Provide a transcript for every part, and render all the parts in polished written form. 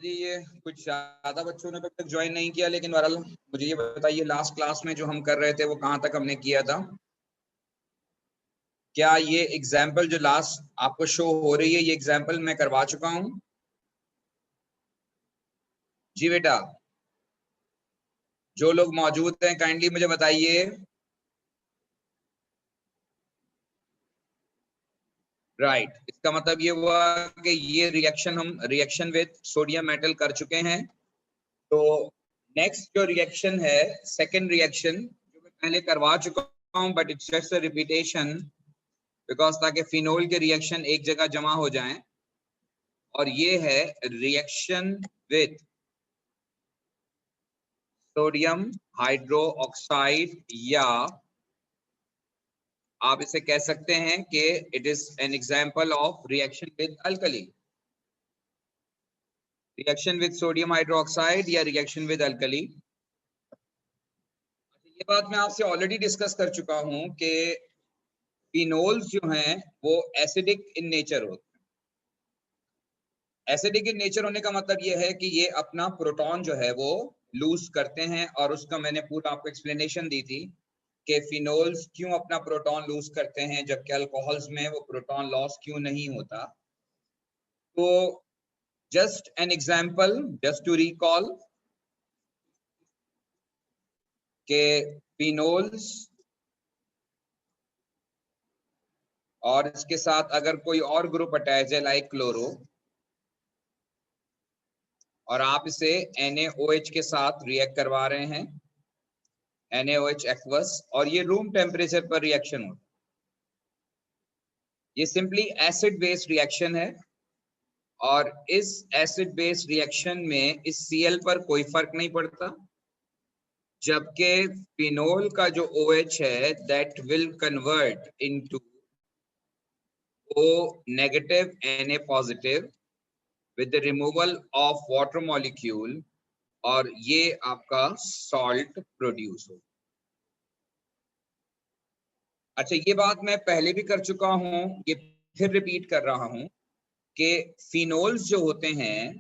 जी ये कुछ ज्यादा बच्चों ने अभी तक ज्वाइन नहीं किया, लेकिन बहरहाल मुझे ये बताइए लास्ट क्लास में जो हम कर रहे थे वो कहाँ तक हमने किया था। क्या ये एग्जाम्पल जो लास्ट आपको शो हो रही है ये एग्जाम्पल मैं करवा चुका हूँ? जी बेटा, जो लोग मौजूद हैं काइंडली मुझे बताइए। राइट, इसका मतलब ये हुआ कि ये रिएक्शन हम रिएक्शन विद सोडियम मेटल कर चुके हैं। तो नेक्स्ट जो रिएक्शन है, सेकेंड रिएक्शन जो मैं पहले करवा चुका हूँ, but it's just a repetition because ताकि फिनोल के रिएक्शन एक जगह जमा हो जाएं, और ये है reaction with sodium hydro oxide, या आप इसे कह सकते हैं कि it is an example of reaction with alkali, reaction with sodium hydroxide या रिएक्शन विद अल्कली। ये बात मैं आपसे ऑलरेडी डिस्कस कर चुका हूं कि फिनोल्स जो हैं वो एसिडिक इन नेचर होते हैं। एसिडिक इन नेचर होने का मतलब ये है कि ये अपना प्रोटॉन जो है वो लूज करते हैं, और उसका मैंने पूरा आपको एक्सप्लेनेशन दी थी कि फिनोल्स क्यों अपना प्रोटॉन लूज करते हैं जबकि अल्कोहल्स में वो प्रोटॉन लॉस क्यों नहीं होता। तो just an example, just to recall के फिनोल्स और इसके साथ अगर कोई और ग्रुप अटैच है लाइक क्लोरो, और आप इसे NaOH के साथ रिएक्ट करवा रहे हैं, NaOH एक्वस, और ये रूम टेम्परेचर पर रिएक्शन होता है। ये सिंपली एसिड बेस्ड रिएक्शन है, और इस एसिड बेस्ड रिएक्शन में इस Cl पर कोई फर्क नहीं पड़ता, जबकि फिनोल का जो OH है that will convert into O negative Na positive with the removal of water molecule, और ये आपका सॉल्ट प्रोड्यूस हो। अच्छा, ये बात मैं पहले भी कर चुका हूं, ये फिर रिपीट कर रहा हूं कि फिनोल्स जो होते हैं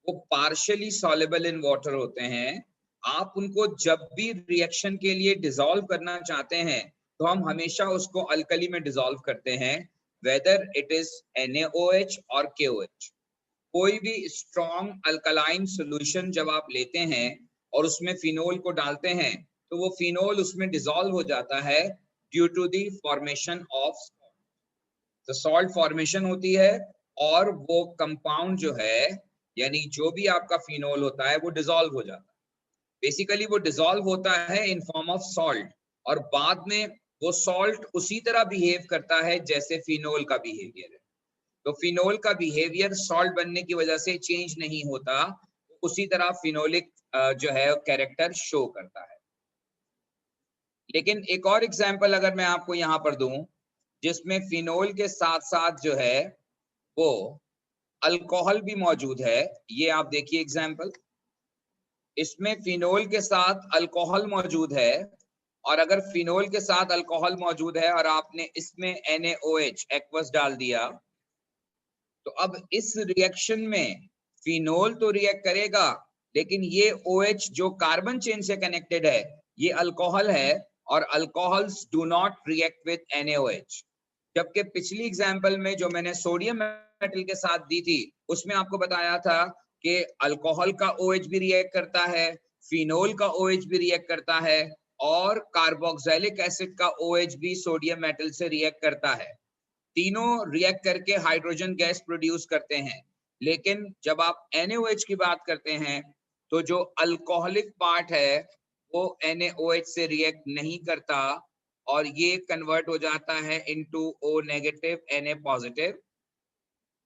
वो पार्शियली सॉल्युबल इन वाटर होते हैं। आप उनको जब भी रिएक्शन के लिए डिसॉल्व करना चाहते हैं तो हम हमेशा उसको अल्कली में डिसॉल्व करते हैं, वेदर इट इज NaOH और KOH। कोई भी स्ट्रॉन्ग अल्कलाइन सॉल्यूशन जब आप लेते हैं और उसमें फिनोल को डालते हैं तो वो फिनोल उसमें डिसॉल्व हो जाता है due to the formation of तो सॉल्ट फॉर्मेशन होती है, और वो कंपाउंड जो है यानी जो भी आपका फिनोल होता है वो डिसॉल्व हो जाता है। बेसिकली वो डिसॉल्व होता है इन फॉर्म ऑफ सॉल्ट, और बाद में वो सॉल्ट उसी तरह बिहेव करता है जैसे फिनोल का बिहेवियर है। तो फिनोल का बिहेवियर सॉल्ट बनने की वजह से चेंज नहीं होता, उसी तरह फिनोलिक जो है कैरेक्टर शो करता है। लेकिन एक और एग्जांपल अगर मैं आपको यहाँ पर दूं जिसमें फिनोल के साथ साथ जो है वो अल्कोहल भी मौजूद है, ये आप देखिए एग्जांपल। इसमें फिनोल के साथ अल्कोहल मौजूद है, और अगर फिनोल के साथ अल्कोहल मौजूद है और आपने इसमें NaOH एक्वस डाल दिया, तो अब इस रिएक्शन में फिनोल तो रिएक्ट करेगा, लेकिन ये OH जो कार्बन चेन से कनेक्टेड है ये अल्कोहल है, और alcohols do not react with NaOH। जबकि पिछली एग्जांपल में जो मैंने सोडियम मेटल के साथ दी थी उसमें आपको बताया था कि अल्कोहल का OH भी रिएक्ट करता है, फिनोल का OH भी रिएक्ट करता है, और कार्बोक्सिलिक एसिड का OH भी सोडियम मेटल से रिएक्ट करता है। तीनों रिएक्ट करके हाइड्रोजन गैस प्रोड्यूस करते हैं। लेकिन जब आप NaOH की बात करते हैं तो जो अल्कोहलिक पार्ट है वो NaOH से रिएक्ट नहीं करता, और ये कन्वर्ट हो जाता है into O negative Na positive,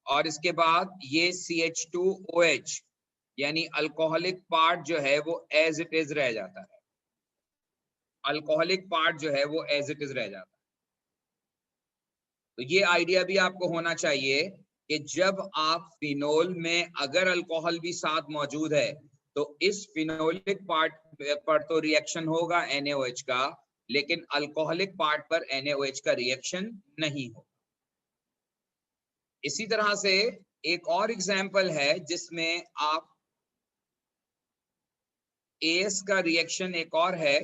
और इसके बाद ये CH2OH यानी अल्कोहलिक पार्ट जो है वो एज इट इज रह जाता है। अल्कोहलिक पार्ट जो है वो एज इट इज रह जाता है। तो ये आइडिया भी आपको होना चाहिए कि जब आप फिनोल में अगर अल्कोहल भी साथ मौजूद है तो इस फिनोलिक पार्ट पर तो रिएक्शन होगा NaOH का, लेकिन अल्कोहलिक पार्ट पर NaOH का रिएक्शन नहीं होगा। इसी तरह से एक और एग्जांपल है जिसमें आप AS का रिएक्शन एक और है,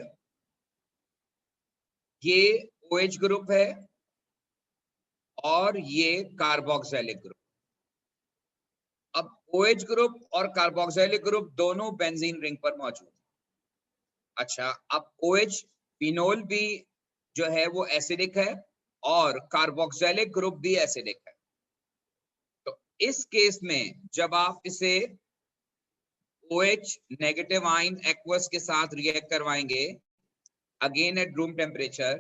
ये OH ग्रुप है और ये कार्बोक्सिलिक ग्रुप। अब OH ग्रुप और कार्बोक्सिलिक ग्रुप दोनों बेंजीन रिंग पर मौजूद है। अच्छा, अब OH फिनोल भी जो है वो एसिडिक है और कार्बोक्सिलिक ग्रुप भी एसिडिक है। तो इस केस में जब आप इसे OH नेगेटिव आयन एक्वस के साथ रिएक्ट करवाएंगे अगेन एट रूम टेम्परेचर,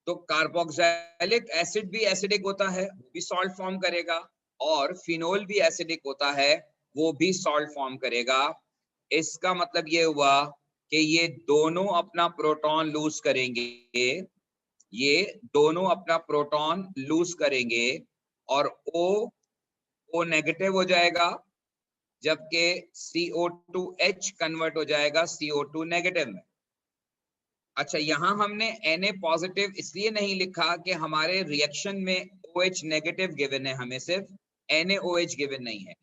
तो कार्बोक्सिलिक एसिड भी एसिडिक होता है, वो भी सॉल्ट फॉर्म करेगा, और फिनोल भी एसिडिक होता है, वो भी सॉल्ट फॉर्म करेगा। इसका मतलब ये हुआ कि ये दोनों अपना प्रोटॉन लूज करेंगे, ये दोनों अपना प्रोटॉन लूज करेंगे और O नेगेटिव हो जाएगा, जबकि CO2H कन्वर्ट हो जाएगा CO2 नेगेटिव में। अच्छा, यहां हमने Na पॉजिटिव इसलिए नहीं लिखा कि हमारे रिएक्शन में OH नेगेटिव गिवन है, हमें सिर्फ NaOH गिवन नहीं है।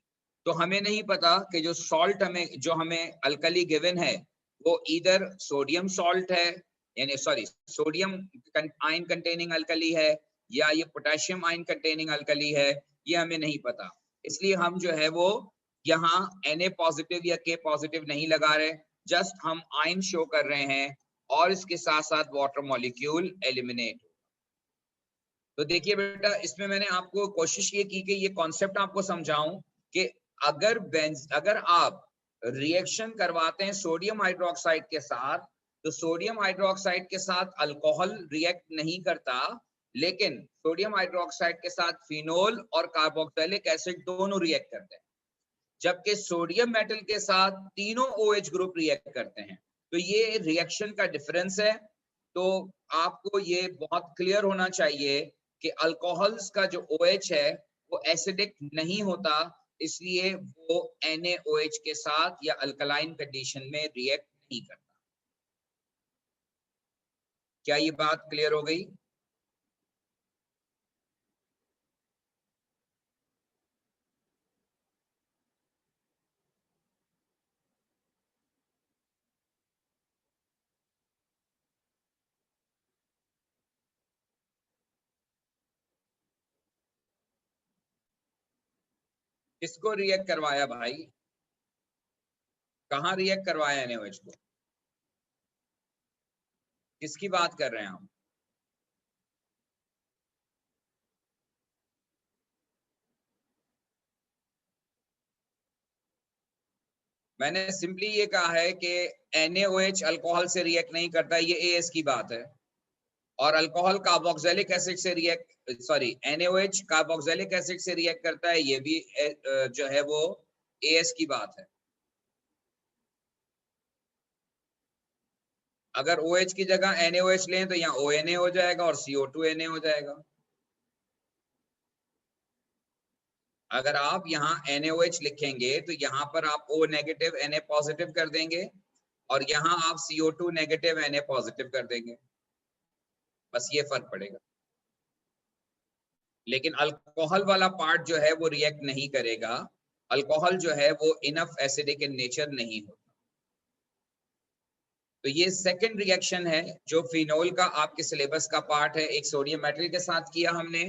तो हमें नहीं पता कि जो सॉल्ट हमें अल्कली गिवन है वो इधर सोडियम सॉल्ट है, यानी sorry sodium ion containing alkali है, या ये पोटेशियम आयन कंटेनिंग अल्कली है, ये हमें नहीं पता। इसलिए हम जो है वो यहाँ Na पॉजिटिव या K पॉजिटिव नहीं लगा रहे, जस्ट हम आयन शो कर रहे हैं और इसके साथ साथ वाटर मॉलिक्यूल एलिमिनेट। तो देखिए बेटा, इसमें मैंने आपको कोशिश ये की कि ये कॉन्सेप्ट आपको समझाऊं कि अगर आप रिएक्शन करवाते हैं सोडियम हाइड्रोक्साइड के साथ, तो सोडियम हाइड्रोक्साइड के साथ अल्कोहल रिएक्ट नहीं करता, लेकिन सोडियम हाइड्रोक्साइड के साथ फिनोल और कार्बोक्सिलिक एसिड दोनों रिएक्ट करते हैं, जबकि सोडियम मेटल के साथ तीनों OH ग्रुप रिएक्ट करते हैं। तो ये रिएक्शन का डिफरेंस है। तो आपको ये बहुत क्लियर होना चाहिए कि अल्कोहल्स का जो OH है वो एसिडिक नहीं होता, इसलिए वो NaOH के साथ या अल्कलाइन कंडीशन में रिएक्ट नहीं करता। क्या ये बात क्लियर हो गई? किसको रिएक्ट करवाया भाई? कहाँ रिएक्ट करवाया NaOH को? किसकी बात कर रहे हैं हम? मैंने सिंपली ये कहा है कि NaOH अल्कोहल से रिएक्ट नहीं करता, ये AS की बात है, और अल्कोहल कार्बोक्सिलिक एसिड से NaOH कार्बोक्सिलिक एसिड से रिएक्ट करता है, ये भी जो है वो AS की बात है। अगर OH की जगह NaOH लें तो यहाँ ONA हो जाएगा और CO2Na हो जाएगा। अगर आप यहाँ NaOH लिखेंगे तो यहाँ पर आप O नेगेटिव Na पॉजिटिव कर देंगे, और यहाँ आप CO2 नेगेटिव Na पॉजिटिव कर देंगे, बस ये फर्क पड़ेगा। लेकिन अल्कोहल वाला पार्ट जो है वो रिएक्ट नहीं करेगा, अल्कोहल जो है वो इनफ एसिडिक इन नेचर नहीं होता। तो ये सेकंड रिएक्शन है जो फिनोल का आपके सिलेबस का पार्ट है, एक सोडियम मेटल के साथ किया हमने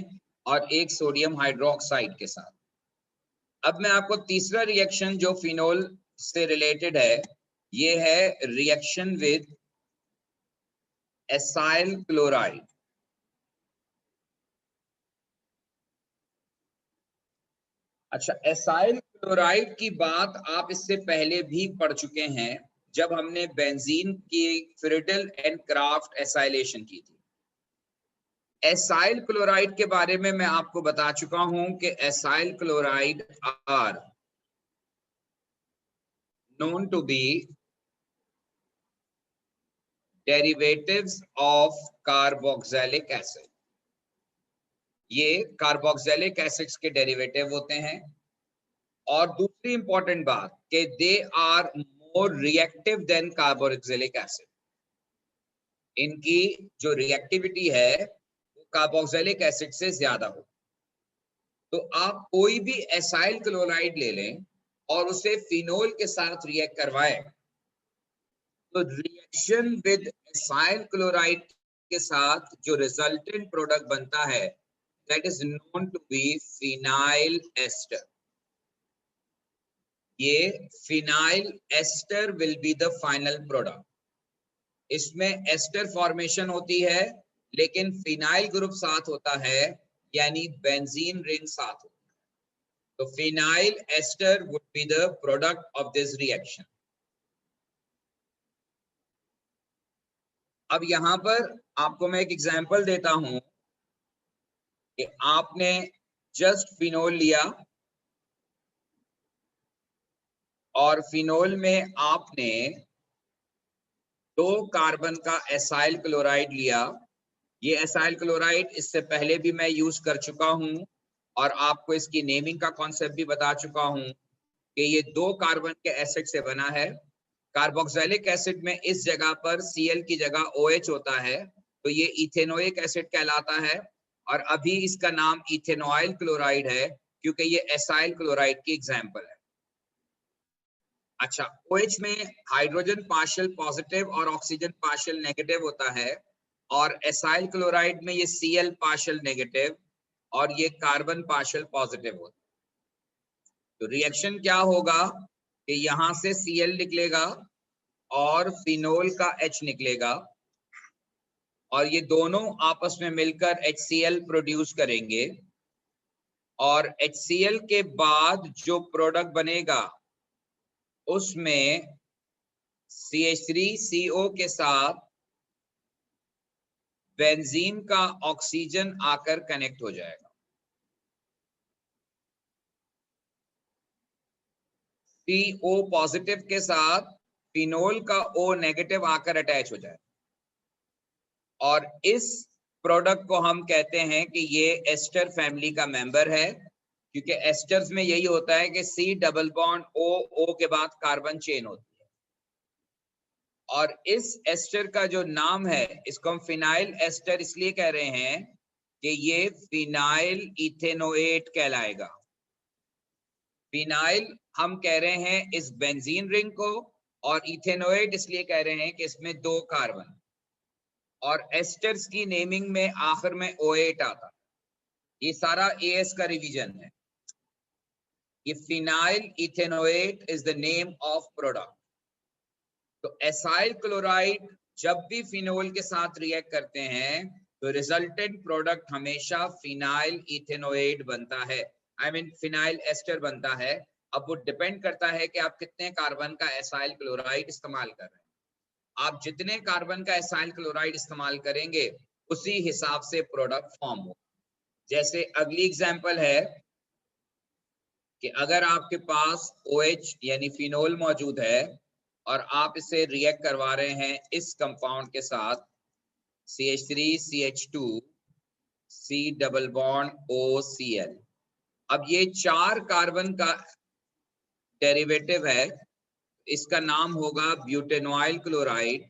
और एक सोडियम हाइड्रोक्साइड के साथ। अब मैं आपको तीसरा रिएक्शन जो फिनोल से रिलेटेड है, ये है रिएक्शन विद एसाइल क्लोराइड। अच्छा, एसाइल क्लोराइड की बात आप इससे पहले भी पढ़ चुके हैं जब हमने बेंजीन की फ्रिडल एंड क्राफ्ट एसाइलेशन की थी। एसाइल क्लोराइड के बारे में मैं आपको बता चुका हूं कि acyl chloride are known to be derivatives of carboxylic acid। ये कार्बोक्सिलिक एसिड्स के डेरिवेटिव होते हैं। और दूसरी इंपॉर्टेंट बात कि they are more reactive than carboxylic acid. इनकी जो रिएक्टिविटी है वो कार्बोक्सिलिक एसिड से ज्यादा हो। तो आप कोई भी एसाइल क्लोराइड ले लें और उसे फिनोल के साथ रिएक्ट करवाएं, तो रिएक्शन विद एसाइल क्लोराइड के साथ जो रिजल्टेंट प्रोडक्ट बनता है that is known to be phenyl ester. ये phenyl ester will be the final product. इसमें एस्टर फॉर्मेशन होती है लेकिन फिनाइल ग्रुप साथ होता है, यानी बेंजीन रिंग साथ होता है। तो phenyl ester would be the product of this reaction. अब यहां पर आपको मैं एक एग्जांपल देता हूं कि आपने जस्ट फिनोल लिया और फिनोल में आपने 2 कार्बन का एसाइल क्लोराइड लिया। ये एसाइल क्लोराइड इससे पहले भी मैं यूज कर चुका हूं और आपको इसकी नेमिंग का कॉन्सेप्ट भी बता चुका हूं कि ये 2 कार्बन के एसिड से बना है। कार्बोक्सिलिक एसिड में इस जगह पर Cl की जगह OH होता है, तो ये इथेनोइक एसिड कहलाता है। और अभी इसका नाम इथेनॉइल क्लोराइड है क्योंकि ये एसाइल क्लोराइड की एग्जाम्पल है। अच्छा, OH में हाइड्रोजन पार्शियल पॉजिटिव और ऑक्सीजन पार्शियल नेगेटिव होता है, और एसाइल क्लोराइड में ये Cl पार्शियल नेगेटिव और ये कार्बन पार्शियल पॉजिटिव होता है। तो रिएक्शन क्या होगा कि यहां से Cl निकलेगा और फिनोल का H निकलेगा और ये दोनों आपस में मिलकर HCl प्रोड्यूस करेंगे। और HCl के बाद जो प्रोडक्ट बनेगा उसमें CH3CO के साथ बेंजीन का ऑक्सीजन आकर कनेक्ट हो जाएगा। CO पॉजिटिव के साथ फिनोल का O नेगेटिव आकर अटैच हो जाएगा और इस प्रोडक्ट को हम कहते हैं कि ये एस्टर फैमिली का मेंबर है, क्योंकि एस्टर्स में यही होता है कि C डबल बॉन्ड O के बाद कार्बन चेन होती है। और इस एस्टर का जो नाम है इसको हम फिनाइल एस्टर इसलिए कह रहे हैं कि ये फिनाइल इथेनोएट कहलाएगा। फिनाइल हम कह रहे हैं इस बेंजीन रिंग को, और इथेनोएट इसलिए कह रहे हैं कि इसमें 2 कार्बन, और एस्टर्स की नेमिंग में आखिर में O8 आता। ये सारा AS का रिवीजन है। ये phenyl ethanoate is the name of product. तो एसाइल क्लोराइड जब भी फिनोल के साथ रिएक्ट करते हैं तो रिजल्टेंट प्रोडक्ट हमेशा फिनाइल इथेनोएट बनता है, आई मीन फिनाइल एस्टर बनता है। अब वो डिपेंड करता है कि आप कितने कार्बन का एसाइल क्लोराइड इस्तेमाल कर रहे हैं। आप जितने कार्बन का एसाइल क्लोराइड इस्तेमाल करेंगे उसी हिसाब से प्रोडक्ट फॉर्म हो। जैसे अगली एग्जांपल है कि अगर आपके पास OH यानी फिनोल मौजूद है और आप इसे रिएक्ट करवा रहे हैं इस कंपाउंड के साथ CH3 CH2 C double bond OCl। अब ये 4 कार्बन का डेरिवेटिव है, इसका नाम होगा butanoyl chloride.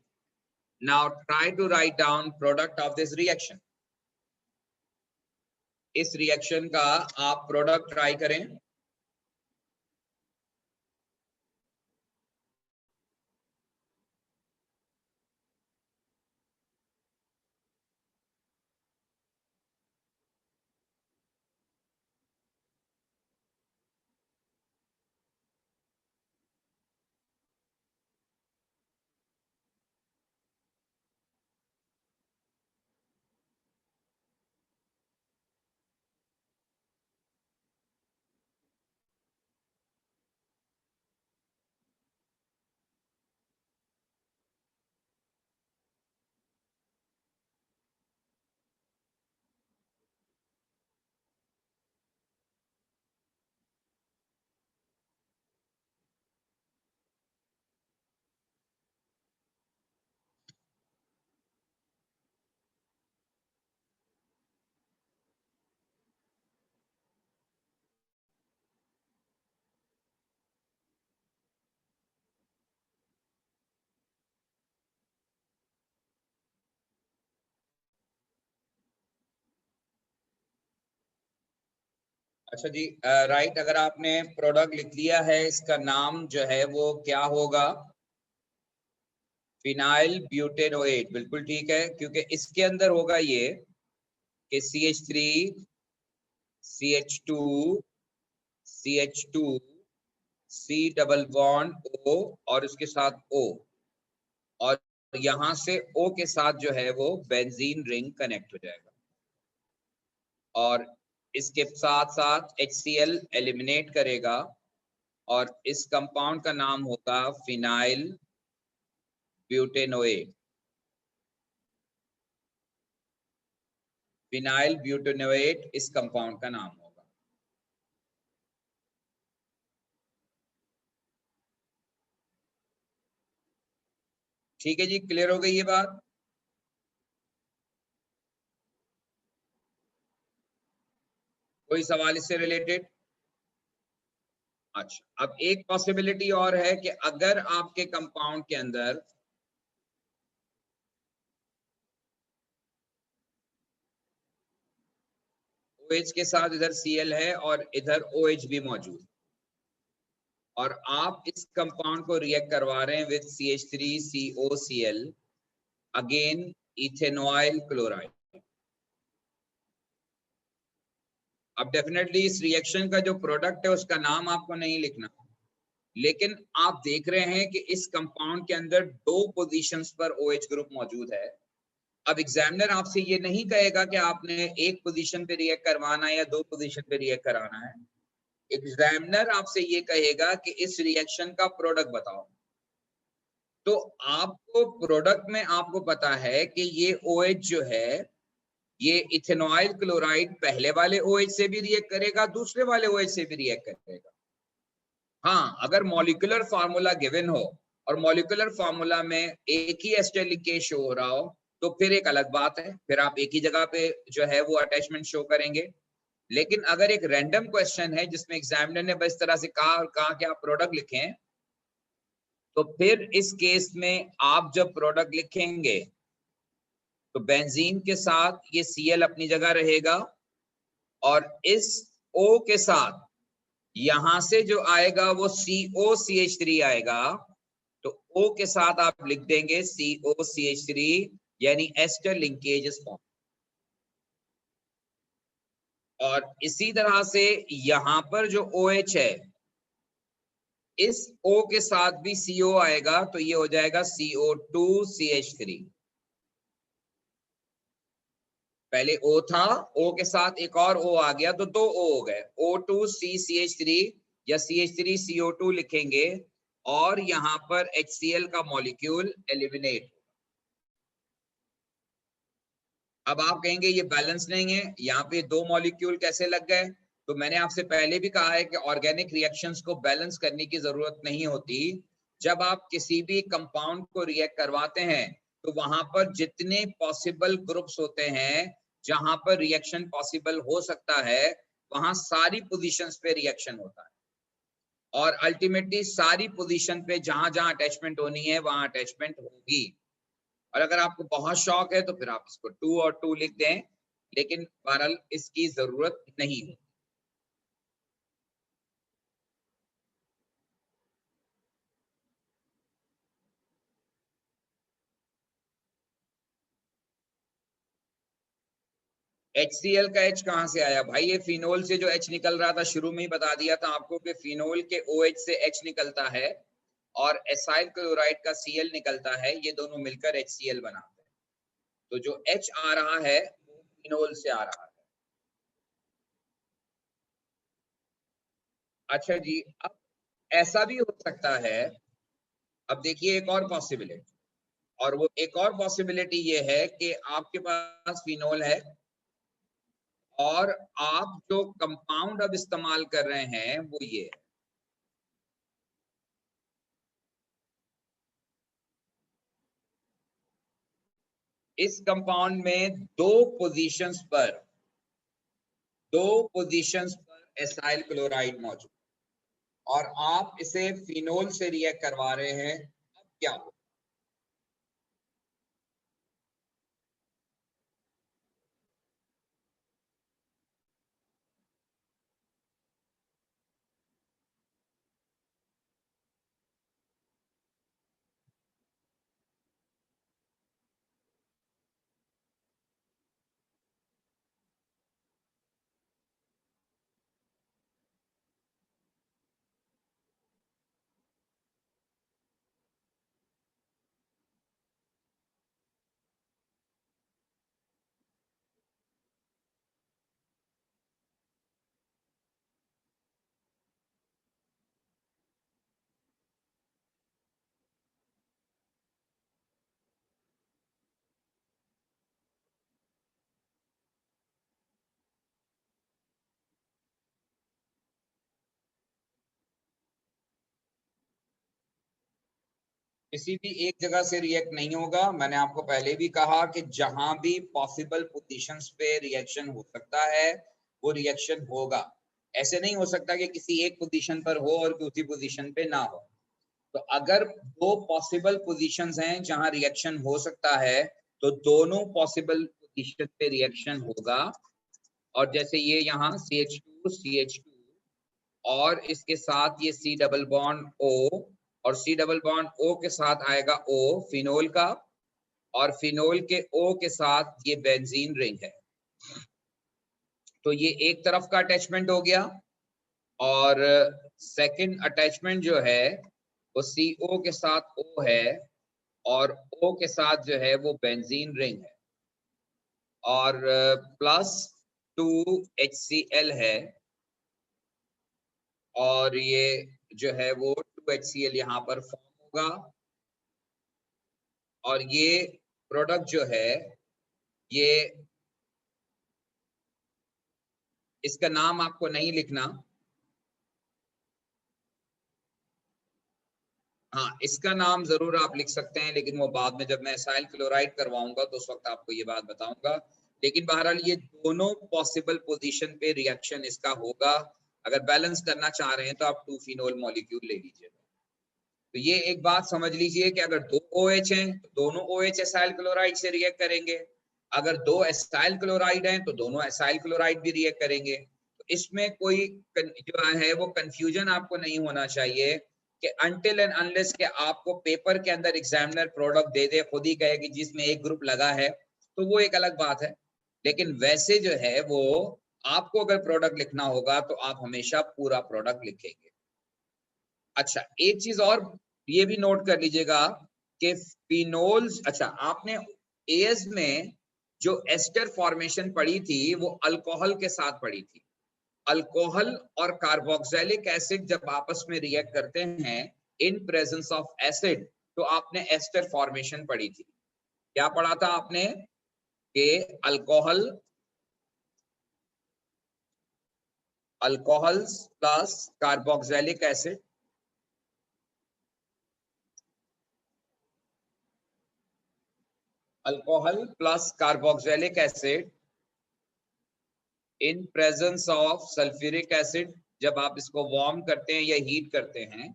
Now try to write down product of this reaction. इस रिएक्शन का आप प्रोडक्ट ट्राई करें। अच्छा जी, राइट। अगर आपने प्रोडक्ट लिख लिया है, इसका नाम जो है वो क्या होगा? फिनाइल ब्यूटेनोएट, बिल्कुल ठीक है, क्योंकि इसके अंदर होगा ये कि CH3 CH2 CH2 C double bond O और उसके साथ O, और यहां से O के साथ जो है वो बेंजीन रिंग कनेक्ट हो जाएगा, और इसके साथ साथ HCl एलिमिनेट करेगा, और इस कंपाउंड का नाम होगा फिनाइल ब्यूटेनोएट। फिनाइल ब्यूटेनोएट इस कंपाउंड का नाम होगा। ठीक है जी, क्लियर हो गई ये बात? कोई सवाल इससे रिलेटेड? अच्छा, अब एक पॉसिबिलिटी और है कि अगर आपके कंपाउंड के अंदर OH के साथ इधर Cl है और इधर OH भी मौजूद, और आप इस कंपाउंड को रिएक्ट करवा रहे हैं with CH3COCl, again ethanoyl chloride. अब डेफिनेटली इस रिएक्शन का जो प्रोडक्ट है उसका नाम आपको नहीं लिखना, लेकिन आप देख रहे हैं कि इस कंपाउंड के अंदर 2 पोजीशंस पर OH ग्रुप मौजूद है। अब एग्जामिनर आपसे ये नहीं कहेगा कि आपने एक पोजीशन पे रिएक्ट करवाना है या 2 पोजीशन पे रिएक्ट कराना है। एग्जामिनर आपसे ये कहेगा कि इस रिएक्शन का प्रोडक्ट बताओ। तो आपको प्रोडक्ट में आपको पता है कि ये OH जो है, ये इथेनॉइल क्लोराइड पहले वाले OH से भी रिएक्ट करेगा, दूसरे वाले OH से भी रिएक्ट करेगा। हाँ, अगर मॉलिक्यूलर फार्मूला गिवन हो और मॉलिक्यूलर फार्मूला में एक ही एस्टर लिंकेज शो हो रहा हो, तो फिर एक अलग बात है, फिर आप एक ही जगह पे जो है वो अटैचमेंट शो करेंगे। लेकिन अगर एक रैंडम क्वेश्चन है जिसमें एग्जामिनर ने बस तरह से कहा और कहा कि आप प्रोडक्ट लिखें, तो फिर इस केस में आप जब प्रोडक्ट लिखेंगे तो बेंजीन के साथ ये Cl अपनी जगह रहेगा, और इस O के साथ यहां से जो आएगा वो COCH3 आएगा, तो O के साथ आप लिख देंगे COCH3, यानी एस्टर लिंकेज इज फॉर्म। और इसी तरह से यहां पर जो OH है, इस O के साथ भी CO आएगा, तो ये हो जाएगा CO2CH3। पहले O था, O के साथ एक और O आ गया तो 2 O हो गए, O2CCH3 या CH3CO2 लिखेंगे, और यहां पर HCl का मॉलिक्यूल एलिमिनेट। अब आप कहेंगे ये बैलेंस नहीं है, यहाँ पे 2 मॉलिक्यूल कैसे लग गए? तो मैंने आपसे पहले भी कहा है कि ऑर्गेनिक रिएक्शंस को बैलेंस करने की जरूरत नहीं होती। जब आप किसी भी कंपाउंड को रिएक्ट करवाते हैं तो वहां पर जितने पॉसिबल ग्रुप्स होते हैं जहां पर रिएक्शन पॉसिबल हो सकता है, वहां सारी पोजीशंस पे रिएक्शन होता है, और अल्टीमेटली सारी पोजीशन पे जहां जहां अटैचमेंट होनी है वहां अटैचमेंट होगी। और अगर आपको बहुत शौक है तो फिर आप इसको 2 और 2 लिख दें, लेकिन बहरहाल इसकी जरूरत नहीं है। HCl का H कहां से आया भाई? ये फिनोल से जो H निकल रहा था, शुरू में ही बता दिया था आपको कि फिनोल के OH से H निकलता है और एसाइल क्लोराइड का Cl निकलता है, ये दोनों मिलकर HCl बनाते हैं। तो जो H आ रहा है वो फिनोल से आ रहा है। अच्छा जी, अब ऐसा भी हो सकता है, अब देखिए एक और पॉसिबिलिटी, और वो एक और पॉसिबिलिटी ये है कि आपके पास फिनोल है और आप जो कंपाउंड अब इस्तेमाल कर रहे हैं वो ये है। इस कंपाउंड में दो पोजीशंस पर एसाइल क्लोराइड मौजूद, और आप इसे फिनोल से रिएक्ट करवा रहे हैं। अब क्या हो? किसी भी एक जगह से रिएक्ट नहीं होगा। मैंने आपको पहले भी कहा कि जहां भी पॉसिबल पोजीशंस पे रिएक्शन हो सकता है वो रिएक्शन होगा। ऐसे नहीं हो सकता कि किसी एक पोजीशन पर हो और दूसरी पोजीशन पे ना हो। तो अगर दो पॉसिबल पोजीशंस हैं जहां रिएक्शन हो सकता है तो दोनों पॉसिबल पोजीशन पे रिएक्शन होगा। और जैसे ये यहाँ CH2 और इसके साथ ये C डबल बॉन्ड O और C डबल बॉन्ड O के साथ आएगा O फिनोल का, और फिनोल के O के साथ ये बेंजीन रिंग है। तो ये एक तरफ का अटैचमेंट हो गया, और सेकंड अटैचमेंट जो है वो CO के साथ O है और O के साथ जो है वो बेंजीन रिंग है, और प्लस 2HCl है, और ये जो है वो 2HCl यहाँ पर फॉर्म होगा। और ये प्रोडक्ट जो है ये, इसका नाम आपको नहीं लिखना, हाँ इसका नाम जरूर आप लिख सकते हैं, लेकिन वो बाद में जब मैं एसाइल क्लोराइड करवाऊंगा तो उस वक्त आपको ये बात बताऊंगा। लेकिन बहरहाल ये दोनों पॉसिबल पोजीशन पे रिएक्शन इसका होगा। अगर बैलेंस करना चाह रहे हैं तो आप 2 फिनोल मॉलिक्यूल ले लीजिए। तो ये एक बात समझ लीजिए कि अगर दो OH हैं तो दोनों OH एसाइल क्लोराइड से रिएक्ट करेंगे, अगर दो एसाइल क्लोराइड हैं तो दोनों एसाइल क्लोराइड भी रिएक्ट करेंगे। तो इसमें कोई जो है वो कंफ्यूजन आपको नहीं होना चाहिए कि अनटिल एंड अनलेस के आपको पेपर के अंदर एग्जामिनर प्रोडक्ट दे दे, खुद ही कहे कि जिसमें एक ग्रुप लगा है, तो वो एक अलग बात है। लेकिन वैसे जो है वो आपको अगर प्रोडक्ट लिखना होगा तो आप हमेशा पूरा प्रोडक्ट लिखेंगे। अच्छा, एक चीज और ये भी नोट कर लीजिएगा कि फिनोल्स, अच्छा आपने एएस में जो एस्टर फॉर्मेशन पढ़ी थी वो अल्कोहल के साथ पढ़ी थी। अल्कोहल और कार्बोक्सिलिक एसिड जब आपस में रिएक्ट करते हैं इन प्रेजेंस ऑफ एसिड, तो आपने एस्टर फॉर्मेशन पढ़ी थी। क्या पढ़ा था आपने कि alcohol, alcohols plus carboxylic acid, alcohol plus carboxylic acid in presence of sulphuric acid, जब आप इसको वार्म करते हैं या हीट करते हैं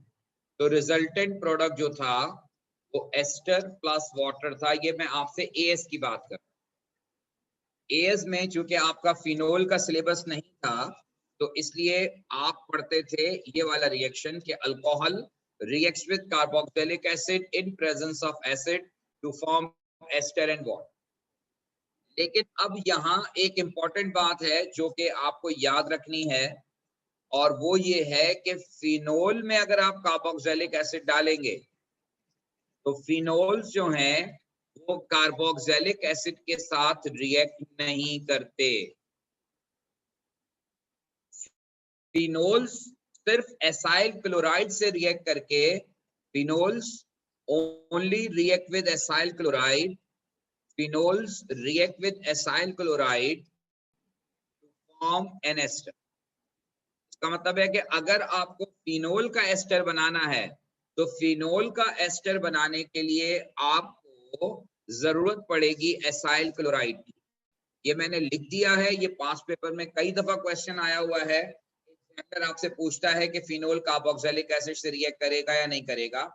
तो रिजल्टेंट प्रोडक्ट जो था वो एस्टर प्लस वाटर था। ये मैं आपसे एएस की बात कर, एएस में चूंकि आपका फिनोल का सिलेबस नहीं था तो इसलिए आप पढ़ते थे ये वाला रिएक्शन कि alcohol reacts with carboxylic acid in presence of acid to form ester and water. लेकिन अब यहाँ एक इंपॉर्टेंट बात है जो कि आपको याद रखनी है, और वो ये है कि फिनोल में अगर आप कार्बोक्सिलिक एसिड डालेंगे तो फिनोल्स जो हैं वो कार्बोक्सिलिक एसिड के साथ रिएक्ट नहीं करते। फिनोल्स सिर्फ एसाइल क्लोराइड से रिएक्ट करके, phenols only react with acyl chloride, phenols react with acyl chloride to form an ester. इसका मतलब है कि अगर आपको फिनोल का एस्टर बनाना है तो फिनोल का एस्टर बनाने के लिए आपको जरूरत पड़ेगी एसाइल क्लोराइड की। ये मैंने लिख दिया है, ये पास पेपर में कई दफा क्वेश्चन आया हुआ है। अगर आपसे पूछता है कि फिनोल कार्बोक्सिलिक एसिड से रिएक्ट करेगा या नहीं करेगा,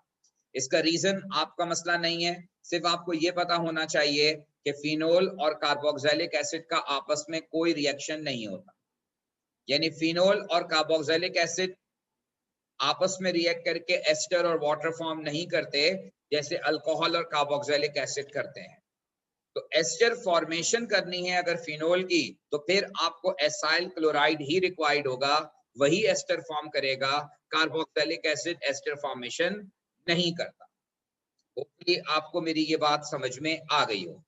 इसका रीजन आपका मसला नहीं है, सिर्फ आपको ये पता होना चाहिए कि फिनोल और कार्बोक्सिलिक एसिड का आपस में कोई रिएक्शन नहीं होता। यानी फिनोल और कार्बोक्सिलिक एसिड आपस में रिएक्ट करके एस्टर और वाटर फॉर्म नहीं करते जैसे अल्कोहल और कार्बोक्सिलिक एसिड करते हैं। तो एस्टर फॉर्मेशन करनी है अगर फिनोल की तो फिर आपको एसाइल क्लोराइड ही रिक्वायर्ड होगा, वही एस्टर फॉर्म करेगा। कार्बोक्सिलिक एसिड एस्टर फॉर्मेशन नहीं करता। होपफुली आपको मेरी ये बात समझ में आ गई हो।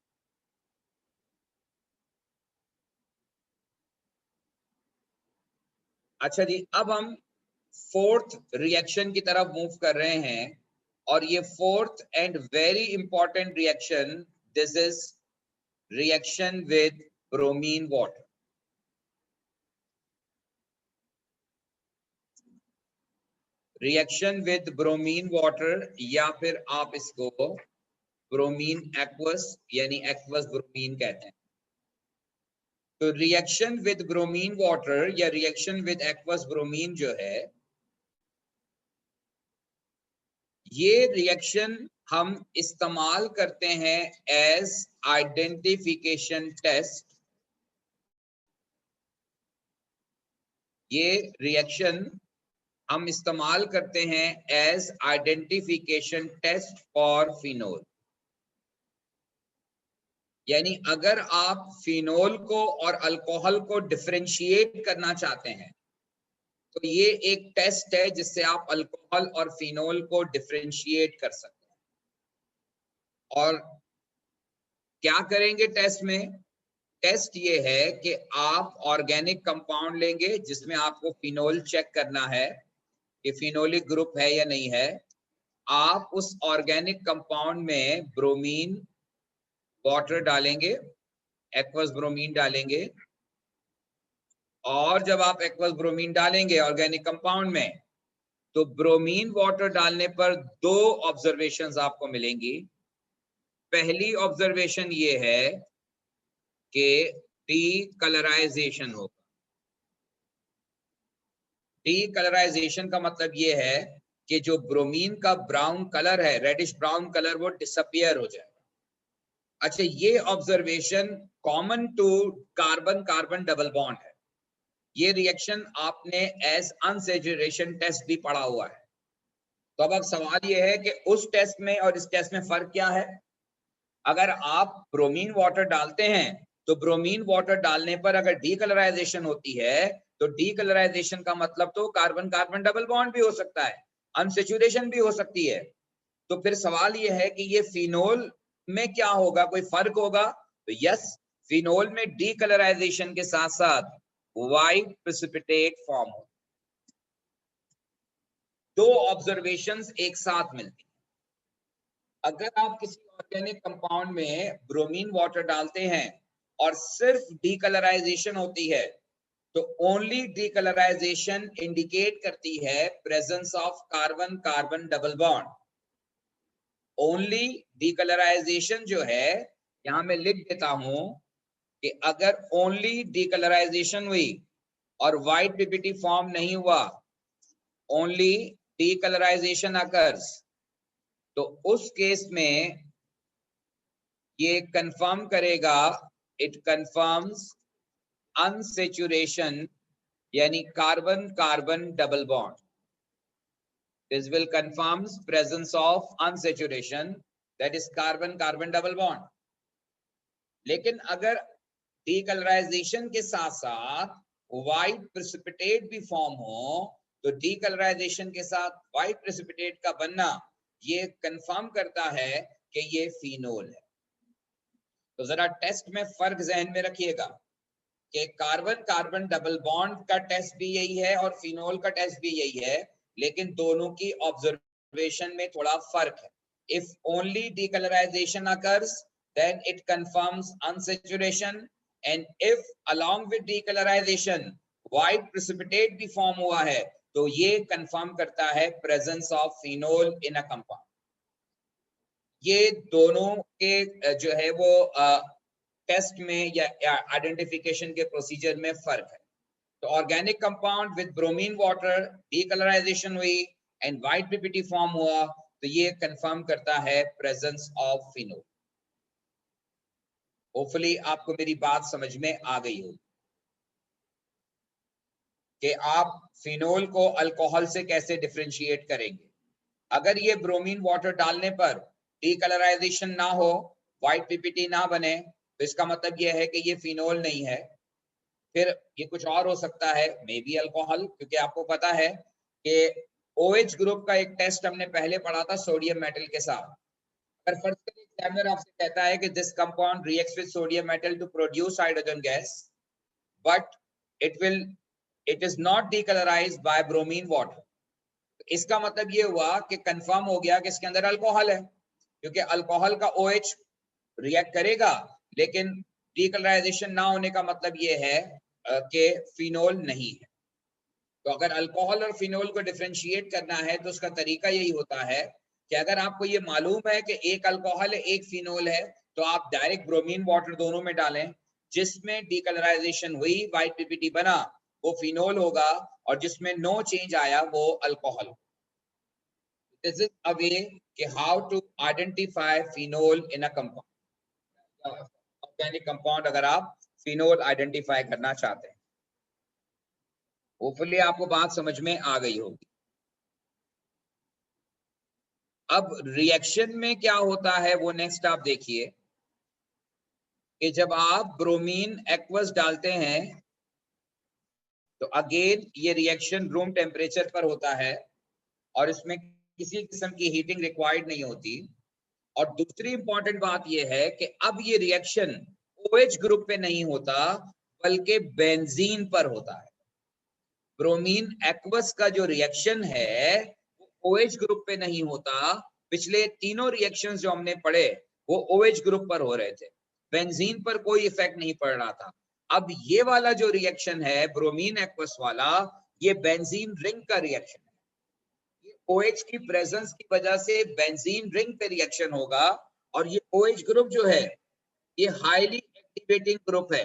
अच्छा जी, अब हम फोर्थ रिएक्शन की तरफ मूव कर रहे हैं, और ये fourth and very important reaction, this is reaction with bromine water. Reaction with bromine water, या फिर आप इसको ब्रोमीन एक्वस यानी एक्वस ब्रोमीन कहते हैं। तो रिएक्शन विद ब्रोमीन वाटर या रिएक्शन विद एक्वस ब्रोमीन जो है, ये रिएक्शन हम इस्तेमाल करते हैं एज आइडेंटिफिकेशन टेस्ट। ये रिएक्शन हम इस्तेमाल करते हैं as identification test for phenol. यानी अगर आप फिनोल को और अल्कोहल को डिफरेंशिएट करना चाहते हैं तो ये एक टेस्ट है जिससे आप अल्कोहल और फिनोल को डिफरेंशिएट कर सकते हैं। और क्या करेंगे टेस्ट में? टेस्ट ये है कि आप ऑर्गेनिक कंपाउंड लेंगे जिसमें आपको फिनोल चेक करना है कि फिनोलिक ग्रुप है या नहीं है। आप उस ऑर्गेनिक कंपाउंड में ब्रोमीन वाटर डालेंगे, एक्वस ब्रोमीन डालेंगे, और जब आप एक्वस ब्रोमीन डालेंगे ऑर्गेनिक कंपाउंड में तो ब्रोमीन वाटर डालने पर दो ऑब्जर्वेशंस आपको मिलेंगी। पहली ऑब्जर्वेशन ये है कि डीकलराइजेशन होगा। डीकलराइजेशन का मतलब ये है कि जो ब्रोमीन का ब्राउन कलर है, रेडिश ब्राउन कलर, वो डिसअपियर हो जाएगा। अच्छा, ये observation common to carbon carbon double bond है। ये रिएक्शन आपने एज अनसैचुरेशन टेस्ट भी पढ़ा हुआ है। तो अब सवाल ये है कि उस टेस्ट में और इस टेस्ट में फर्क क्या है। अगर आप ब्रोमीन वाटर डालते हैं तो ब्रोमीन वाटर डालने पर अगर डीकलराइजेशन होती है तो डीकलराइजेशन का मतलब तो कार्बन कार्बन डबल बॉन्ड भी हो सकता है, अनसैचुरेशन भी हो सकती है। तो फिर सवाल ये है कि ये फिनोल में क्या होगा, कोई फर्क होगा? तो यस, फिनोल में डीकलराइजेशन के साथ साथ व्हाइट प्रेसिपिटेट फॉर्म हो। दो ऑब्जर्वेशंस एक साथ मिलती हैं। अगर आप किसी ऑर्गेनिक कंपाउंड में ब्रोमीन वाटर डालते हैं और सिर्फ डीकलराइजेशन होती है तो ओनली डीकलराइजेशन इंडिकेट करती है presence of carbon carbon double bond. Only decolourisation जो है, यहां मैं लिख देता हूं कि अगर ओनली डीकलराइजेशन हुई और व्हाइट पीपीटी फॉर्म नहीं हुआ, ओनली डीकलराइजेशन अकर्स, तो उस केस में ये कंफर्म करेगा, इट कंफर्म्स अनसैचुरेशन यानी carbon carbon double bond. This will confirms presence of unsaturation, that is carbon carbon double bond. लेकिन अगर डीकलराइजेशन के साथ साथ व्हाइट प्रेसिपिटेट भी फॉर्म हो तो डीकलराइजेशन के साथ व्हाइट प्रेसिपिटेट का बनना ये कंफर्म करता है कि ये फिनोल है। तो जरा टेस्ट में फर्क जहन में रखिएगा कि कार्बन कार्बन डबल बॉन्ड का टेस्ट भी यही है और फिनोल का टेस्ट भी यही है, लेकिन दोनों की ऑब्जर्वेशन में थोड़ा फर्क है। If only decolourisation occurs then it confirms unsaturation, and if along with decolorization white precipitate भी फॉर्म हुआ है तो ये कंफर्म करता है presence of phenol in a compound. ये दोनों के जो है वो टेस्ट में या आइडेंटिफिकेशन के प्रोसीजर में फर्क है। तो organic compound with bromine water decolourisation हुई एंड व्हाइट पीपीटी फॉर्म हुआ तो ये कंफर्म करता है प्रेजेंस ऑफ फिनोल। होपफुली आपको मेरी बात समझ में आ गई होगी कि आप फिनोल को अल्कोहल से कैसे डिफरेंशिएट करेंगे। अगर ये ब्रोमीन वाटर डालने पर डीकलराइजेशन ना हो, व्हाइट पीपीटी ना बने, तो इसका मतलब यह है कि ये फिनोल नहीं है। फिर ये कुछ और हो सकता है, मे बी अल्कोहल, क्योंकि आपको पता है कि OH ग्रुप का एक टेस्ट हमने पहले पढ़ा था सोडियम मेटल के साथ। अगर फर्स्ट एग्जामिनर आपसे कहता है कि this compound reacts with sodium metal to produce hydrogen gas but it is not decolourised by bromine water, इसका मतलब ये हुआ कि कंफर्म हो गया कि इसके अंदर अल्कोहल है, क्योंकि अल्कोहल का OH रिएक्ट करेगा, लेकिन डीकलराइजेशन ना होने का मतलब ये है कि फिनोल नहीं है। तो अगर अल्कोहल और फिनोल को डिफरेंशिएट करना है तो उसका तरीका यही होता है कि अगर आपको ये मालूम है कि एक अल्कोहल है एक फिनोल है, तो आप डायरेक्ट ब्रोमीन वाटर दोनों में डालें, जिसमें डीकलराइजेशन हुई, व्हाइट पीपीटी बना, वो फिनोल होगा, और जिसमें नो चेंज आया वो alcohol. This is a way कि how to identify phenol in a compound, organic compound, अगर आप फिनोल आइडेंटिफाई करना चाहते हैं। होपफुली आपको बात समझ में आ गई होगी। अब रिएक्शन में क्या होता है वो नेक्स्ट आप देखिए कि जब आप ब्रोमीन एक्वस डालते हैं तो अगेन ये रिएक्शन रूम टेम्परेचर पर होता है और इसमें किसी किस्म की हीटिंग रिक्वायर्ड नहीं होती। और दूसरी इंपॉर्टेंट बात ये है कि अब ये रिएक्शन OH ग्रुप पे नहीं होता बल्कि बेंजीन पर होता है। ब्रोमीन एक्वस का जो रिएक्शन है वो OH ग्रुप पे नहीं होता। पिछले तीनों रिएक्शंस जो हमने पढ़े वो OH ग्रुप पर हो रहे थे, बेंजीन पर कोई इफेक्ट नहीं पड़ रहा था। अब ये वाला जो रिएक्शन है ब्रोमीन एक्वस वाला, ये बेंजीन रिंग का रिएक्शन है। ये OH की प्रेजेंस की वजह से बेंजीन रिंग पे रिएक्शन होगा, और ये OH ग्रुप जो है ये हाईली एक्टिवेटिंग ग्रुप है।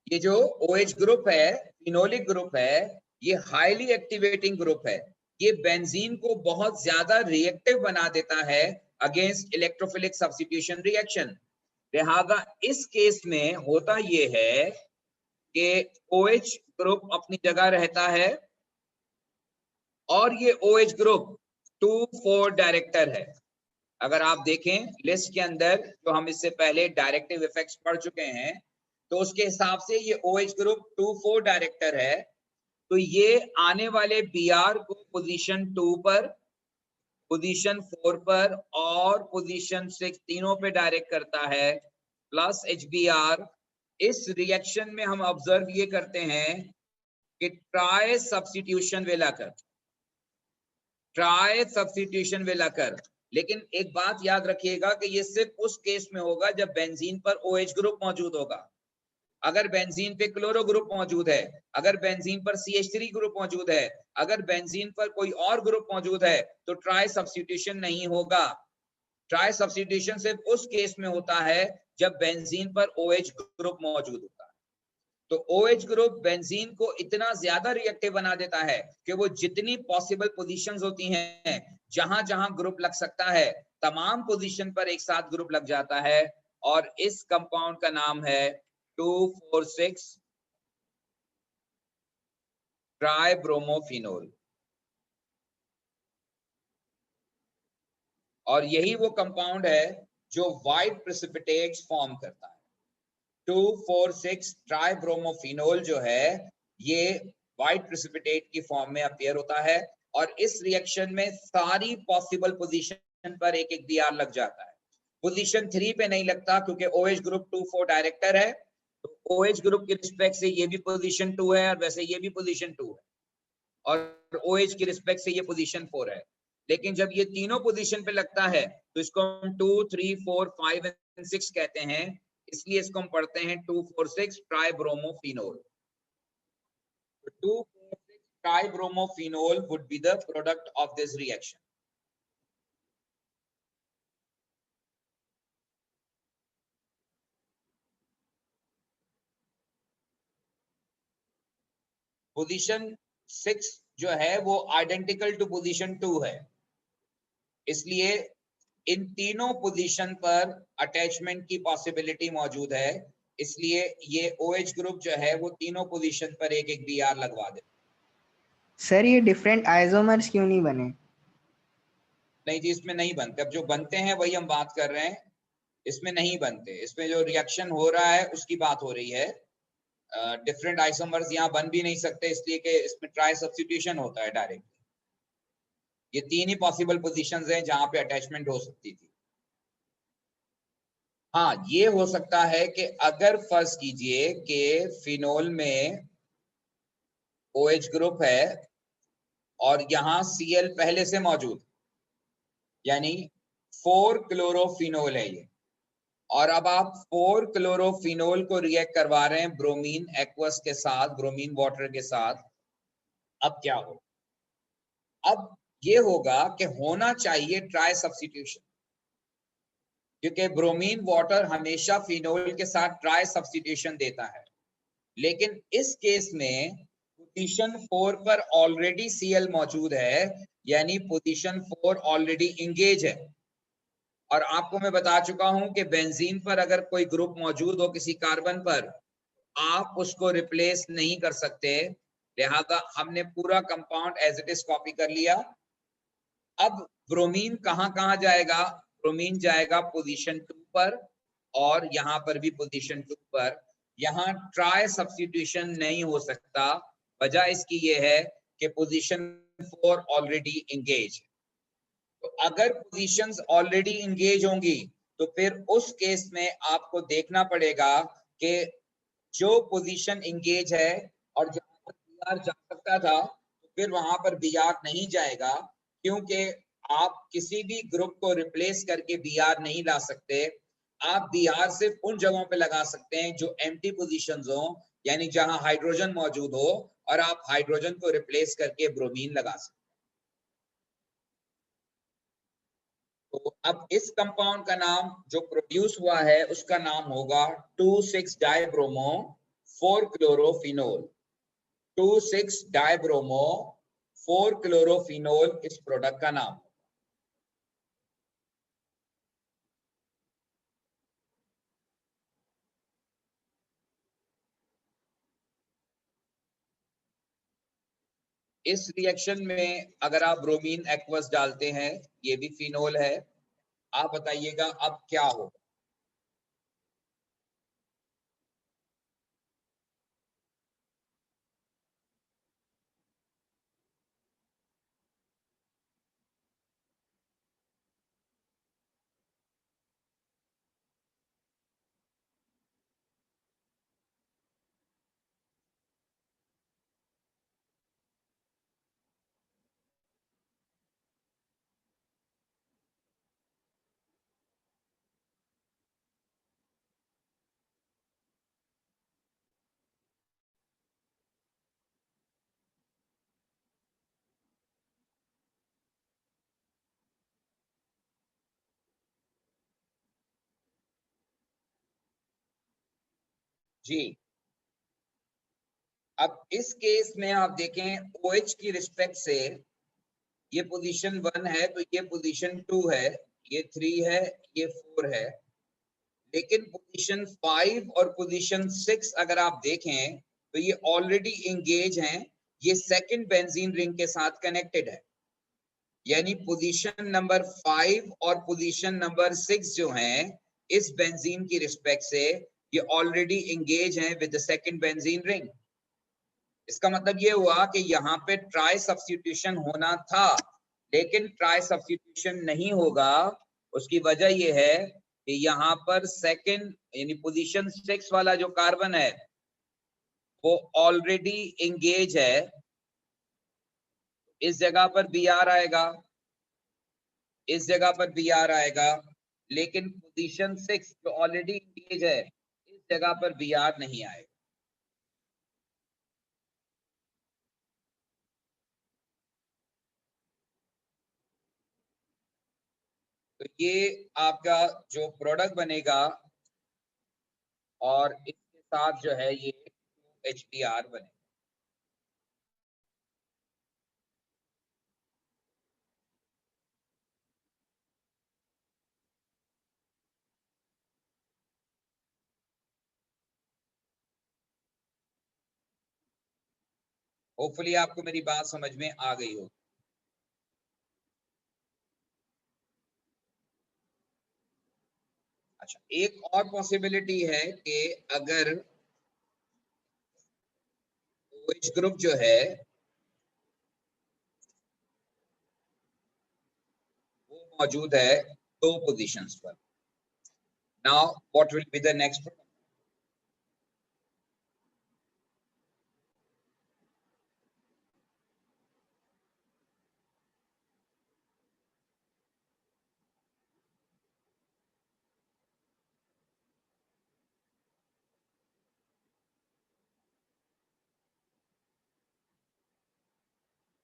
ये जो OH ग्रुप है, फिनोलिक ग्रुप है, ये हाईली एक्टिवेटिंग ग्रुप है। ये बेंजीन को बहुत ज्यादा रिएक्टिव बना देता है अगेंस्ट इलेक्ट्रोफिलिक सब्स्टिट्यूशन रिएक्शन। लिहाजा इस केस में होता ये है कि OH ग्रुप अपनी जगह रहता है और ये OH ग्रुप 2,4 डायरेक्टर है। अगर आप देखें लिस्ट के अंदर जो हम इससे पहले डायरेक्टिव इफेक्ट्स पढ़ चुके हैं, तो उसके हिसाब से ये OH ग्रुप 2,4 डायरेक्टर है। तो ये आने वाले Br को पोजीशन 2 पर, पोजीशन 4 पर और पोजीशन 6 तीनों पे डायरेक्ट करता है, प्लस HBr। इस रिएक्शन में हम ऑब्जर्व ये करते हैं कि try substitution will occur, try substitution will occur. लेकिन एक बात याद रखिएगा कि ये सिर्फ उस केस में होगा जब बेंजीन पर OH ग्रुप मौजूद होगा। अगर बेंजीन पे क्लोरो ग्रुप मौजूद है, अगर बेंजीन पर CH3 ग्रुप मौजूद है, अगर बेंजीन पर कोई और ग्रुप मौजूद है, तो ट्राई सब्स्टिट्यूशन नहीं होगा। ट्राई सब्स्टिट्यूशन सिर्फ उस केस में होता है जब बेंजीन पर OH ग्रुप मौजूद होता है। तो OH ग्रुप बेंजीन को इतना ज्यादा रिएक्टिव बना देता है कि वो जितनी पॉसिबल पोजीशंस होती हैं जहां जहां ग्रुप लग सकता है, तमाम पोजीशन पर एक साथ ग्रुप लग जाता है, और इस कंपाउंड का नाम है 2,4,6 ट्राइब्रोमोफिनोल। और यही वो कंपाउंड है जो व्हाइट प्रेसिपिटेट्स फॉर्म करता है। 2,4,6 ट्राइब्रोमोफिनोल जो है ये व्हाइट प्रेसिपिटेट की फॉर्म में अपीयर होता है, और इस रिएक्शन में सारी पॉसिबल पोजीशन पर एक एक Br लग जाता है। पोजीशन 3 पे नहीं लगता क्योंकि OH ग्रुप 2,4 डायरेक्टर है, तो OH ग्रुप के रिस्पेक्ट से ये भी पोजीशन 2 है और वैसे ये भी पोजीशन 2 है, और OH की रिस्पेक्ट से ये पोजीशन 4 है। लेकिन जब ये तीनों पोजीशन पे लगता है तो इसको हम 2, 3, 4, 5 और 6 कहते हैं, इसलिए इसको हम पढ़ते हैं 2,4,6 ट्राइब्रोमोफिनोल। 2,4,6 ट्राइब्रोमोफिनोल would be the product of this reaction. Position 6 जो है वो आइडेंटिकल टू पोजीशन 2 है, इसलिए इन तीनों पोजीशन पर अटैचमेंट की पॉसिबिलिटी मौजूद है, इसलिए ये OH ग्रुप जो है वो तीनों पोजीशन पर एक एक Br लगवा दे। सर ये डिफरेंट आइसोमर्स क्यों नहीं बने? नहीं जी, इसमें नहीं बनते। अब जो बनते हैं वही हम बात कर रहे हैं, इसमें नहीं बनते। इसमें जो रिएक्शन हो रहा है उसकी बात हो रही है। डिफरेंट आइसोमर्स यहाँ बन भी नहीं सकते, इसलिए कि इसमें ट्राई सब्स्टिट्यूशन होता है डायरेक्ट। ये तीन ही पॉसिबल पोजीशंस हैं जहां पे अटैचमेंट हो सकती थी। हाँ, ये हो सकता है कि अगर फर्ज कीजिए कि फिनोल में OH ग्रुप है और यहाँ Cl पहले से मौजूद, यानी 4 क्लोरोफिनोल है ये, और अब आप 4 क्लोरोफिनोल को रिएक्ट करवा रहे हैं ब्रोमीन एक्वस के साथ, ब्रोमीन वाटर के साथ। अब क्या हो, अब ये होगा कि होना चाहिए ट्राई सब्स्टिट्यूशन, क्योंकि ब्रोमीन वाटर हमेशा फिनोल के साथ ट्राई सब्स्टिट्यूशन देता है। लेकिन इस केस में पोजीशन 4 पर ऑलरेडी Cl मौजूद है, यानी पोजीशन 4 ऑलरेडी इंगेज है। और आपको मैं बता चुका हूं कि बेंजीन पर अगर कोई ग्रुप मौजूद हो किसी कार्बन पर, आप उसको रिप्लेस नहीं कर सकते, लिहाजा हमने पूरा compound as it is copy कर लिया। अब ब्रोमीन कहां कहां जाएगा? ब्रोमीन जाएगा पोजीशन 2 पर, और यहां पर भी पोजीशन 2 पर। यहां ट्राई सब्स्टिट्यूशन नहीं हो सकता, वजह इसकी ये है कि पोजीशन 4 ऑलरेडी इंगेज। तो अगर पोजीशंस ऑलरेडी इंगेज होंगी तो फिर उस केस में आपको देखना पड़ेगा कि जो पोजीशन इंगेज है और जहां पर बीआर जा सकता था, तो फिर वहां पर बीआर नहीं जाएगा, क्योंकि आप किसी भी ग्रुप को रिप्लेस करके बीआर नहीं ला सकते। आप बीआर सिर्फ उन जगहों पे लगा सकते हैं जो एम्प्टी पोजीशंस हो, यानी जहां हाइड्रोजन मौजूद हो, और आप हाइड्रोजन को रिप्लेस करके ब्रोमीन लगा सकते। तो अब इस कंपाउंड का नाम जो प्रोड्यूस हुआ है उसका नाम होगा 2,6 डाइब्रोमो 4 क्लोरोफिनोल। 2,6 डाइब्रोमो 4 क्लोरोफिनोल इस प्रोडक्ट का नाम। इस रिएक्शन में अगर आप ब्रोमीन एक्वस डालते हैं, ये भी फिनोल है, आप बताइएगा अब क्या होगा? जी, अब इस केस में आप देखें OH की रिस्पेक्ट से ये पोजीशन 1 है, तो ये पोजीशन 2 है, ये 3 है, ये 4 है। लेकिन पोजीशन 5 और पोजीशन 6 अगर आप देखें तो ये ऑलरेडी इंगेज हैं, ये सेकंड बेंजीन रिंग के साथ कनेक्टेड है। यानी पोजीशन नंबर 5 और पोजीशन नंबर 6 जो हैं इस बेंजीन की रिस्पेक्ट से, ये ऑलरेडी इंगेज हैं with the second benzene ring. इसका मतलब ये हुआ कि यहाँ पे ट्राई सब्स्टिट्यूशन होना था, लेकिन ट्राई सब्स्टिट्यूशन नहीं होगा। उसकी वजह ये है कि यहाँ पर सेकंड यानी पोजीशन 6 वाला जो कार्बन है वो ऑलरेडी इंगेज है, इस जगह पर बी आर आएगा, इस जगह पर बी आर आएगा। लेकिन पोजीशन 6 जो ऑलरेडी इंगेज है, इस जगह पर बी आर नहीं आएगा। तो ये आपका जो प्रोडक्ट बनेगा, और इसके साथ जो है ये HBr बनेगा। होपफुली आपको मेरी बात समझ में आ गई हो। अच्छा, एक और पॉसिबिलिटी है कि अगर OH ग्रुप जो है वो मौजूद है 2 पोजीशंस पर। Now what will be the next?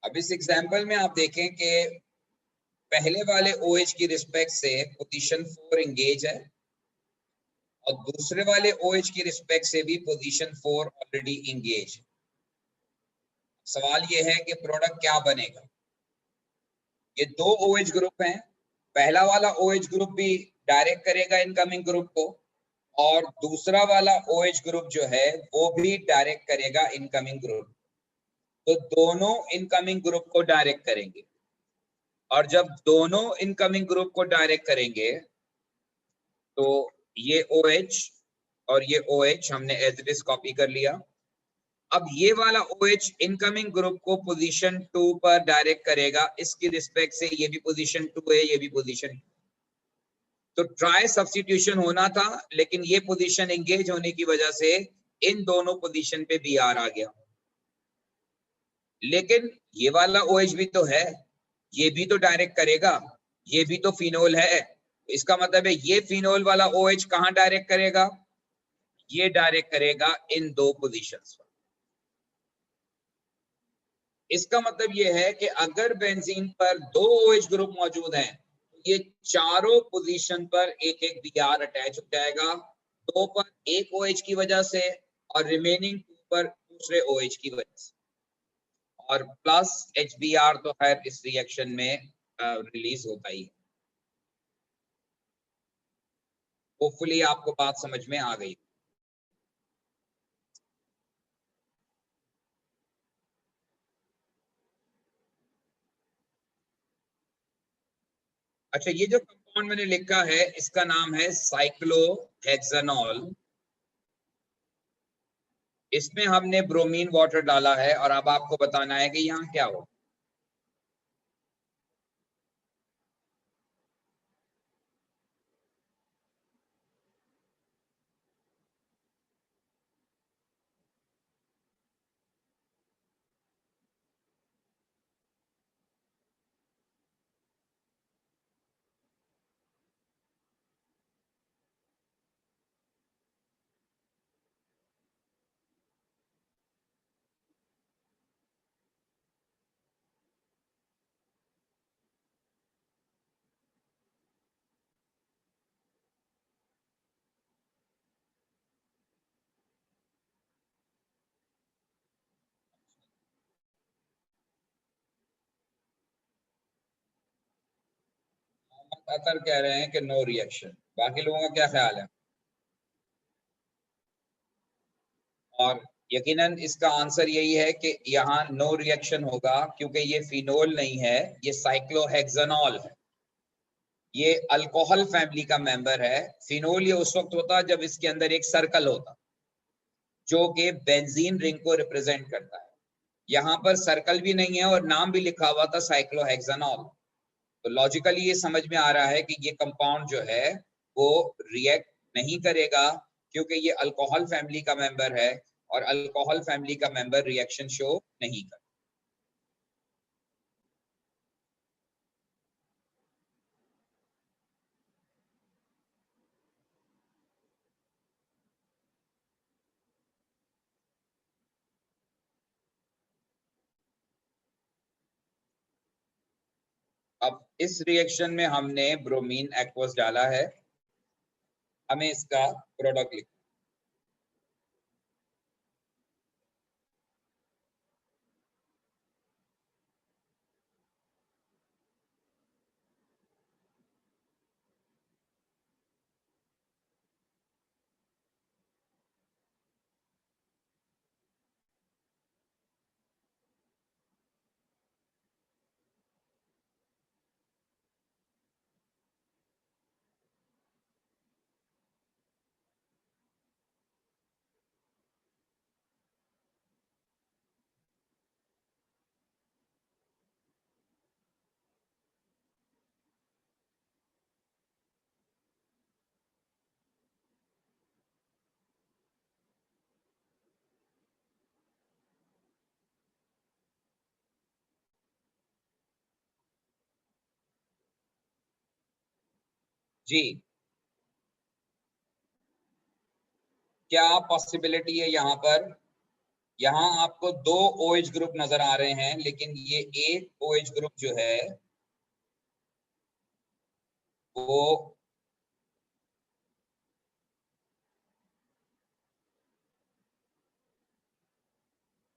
अब इस एग्जांपल में आप देखें कि पहले वाले OH की रिस्पेक्ट से पोजीशन 4 एंगेज है और दूसरे वाले OH की रिस्पेक्ट से भी पोजीशन 4 ऑलरेडी एंगेज है। सवाल ये है कि प्रोडक्ट क्या बनेगा। ये दो OH ग्रुप हैं, पहला वाला OH ग्रुप भी डायरेक्ट करेगा इनकमिंग ग्रुप को और दूसरा वाला OH ग्रुप जो है वो भी डायरेक्ट करेगा इनकमिंग ग्रुप। तो दोनों इनकमिंग ग्रुप को डायरेक्ट करेंगे और जब दोनों इनकमिंग ग्रुप को डायरेक्ट करेंगे तो ये OH और ये OH हमने एज इट इज कॉपी कर लिया। अब ये वाला OH इनकमिंग ग्रुप को पोजीशन 2 पर डायरेक्ट करेगा, इसकी रिस्पेक्ट से ये भी पोजीशन 2 है, ये भी पोजीशन। तो ट्राई सब्स्टिट्यूशन होना था लेकिन ये पोजीशन एंगेज होने की वजह से इन दोनों पोजीशन पे Br आ गया। लेकिन ये वाला OH भी तो है, ये भी तो डायरेक्ट करेगा, ये भी तो फिनोल है। इसका मतलब है ये फिनोल वाला OH कहां डायरेक्ट करेगा, ये डायरेक्ट करेगा इन दो पोजीशंस पर। इसका मतलब ये है कि अगर बेंजीन पर दो OH ग्रुप मौजूद हैं तो ये चारों पोजीशन पर एक एक Br अटैच हो जाएगा, दो पर एक OH की वजह से और रिमेनिंग 2 पर दूसरे OH की वजह से, और प्लस HBr तो खैर इस रिएक्शन में रिलीज होता ही है। होपफुली आपको बात समझ में आ गई। अच्छा, ये जो कंपाउंड मैंने लिखा है इसका नाम है साइक्लोहेक्सानॉल। इसमें हमने ब्रोमीन वाटर डाला है और अब आपको बताना है कि यहाँ क्या हो। अतर कह रहे हैं कि नो रिएक्शन, बाकी लोगों का क्या ख्याल है? और यकीनन इसका आंसर यही है कि यहाँ नो रिएक्शन होगा क्योंकि ये फिनोल नहीं है, ये साइक्लोहेक्सानॉल है। ये अल्कोहल फैमिली का मेंबर है। फिनोल ये उस वक्त होता जब इसके अंदर एक सर्कल होता जो कि बेंजीन रिंग को रिप्रेजेंट करता है। यहाँ पर सर्कल भी नहीं है और नाम भी लिखा हुआ था साइक्लोहेक्सानॉल। तो लॉजिकली ये समझ में आ रहा है कि ये कंपाउंड जो है वो रिएक्ट नहीं करेगा क्योंकि ये अल्कोहल फैमिली का मेंबर है और अल्कोहल फैमिली का मेंबर रिएक्शन शो नहीं करता। अब इस रिएक्शन में हमने ब्रोमीन एक्वस डाला है, हमें इसका प्रोडक्ट लिखना। जी, क्या पॉसिबिलिटी है यहाँ पर यहाँ आपको 2 OH ग्रुप नजर आ रहे हैं, लेकिन ये एक OH ग्रुप जो है वो